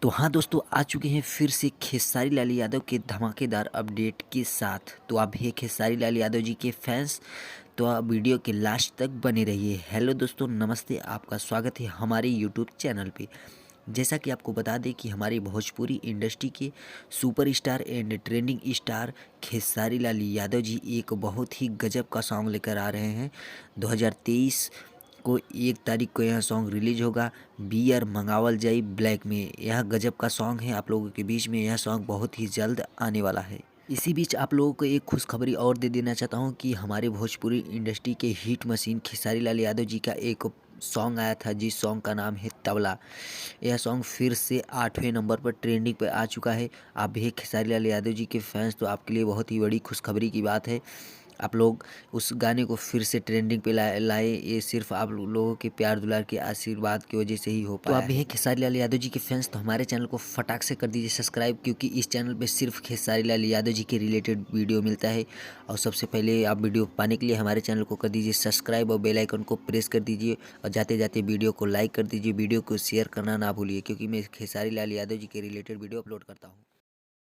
तो हाँ दोस्तों, आ चुके हैं फिर से खेसारी लाल यादव के धमाकेदार अपडेट के साथ। तो आप हैं खेसारी लाल यादव जी के फैंस, तो आप वीडियो के लास्ट तक बने रहिए। हेलो दोस्तों, नमस्ते, आपका स्वागत है हमारे यूट्यूब चैनल पे। जैसा कि आपको बता दें कि हमारी भोजपुरी इंडस्ट्री के superstar and trending star Khesari Lal Yadav ji एक बहुत ही गजब का सॉन्ग लेकर आ रहे हैं। 2023 को 1 तारीख को यह सॉन्ग रिलीज होगा, बियर मंगावल जाई ब्लैक में। यह गजब का सॉन्ग है, आप लोगों के बीच में यह सॉन्ग बहुत ही जल्द आने वाला है। इसी बीच आप लोगों को एक खुशखबरी और दे देना चाहता हूं कि हमारे भोजपुरी इंडस्ट्री के हिट मशीन खेसारी लाल यादव जी का एक सॉन्ग आया था, जिस सॉन्ग का नाम है तबला। यह सॉन्ग फिर से 8वें नंबर पर ट्रेंडिंग पर आ चुका है। आप भी खेसारी लाल यादव जी के फैंस, तो आपके लिए बहुत ही बड़ी खुशखबरी की बात है। आप लोग उस गाने को फिर से ट्रेंडिंग पे लाए, ये सिर्फ आप लोगों के प्यार दुलार के आशीर्वाद की वजह से ही हो पाया। तो आप भी हैं खेसारी लाल यादव जी के फैंस, तो हमारे चैनल को फटाक से कर दीजिए सब्सक्राइब, क्योंकि इस चैनल पे सिर्फ खेसारी लाल यादव जी के रिलेटेड वीडियो मिलता है। और सबसे पहले आप वीडियो पाने के लिए हमारे चैनल को कर दीजिए सब्सक्राइब और बेल आइकन को प्रेस कर दीजिए। और जाते जाते वीडियो को लाइक कर दीजिए, वीडियो को शेयर करना ना भूलिए, क्योंकि मैं खेसारी लाल यादव जी के रिलेटेड वीडियो अपलोड करता हूँ।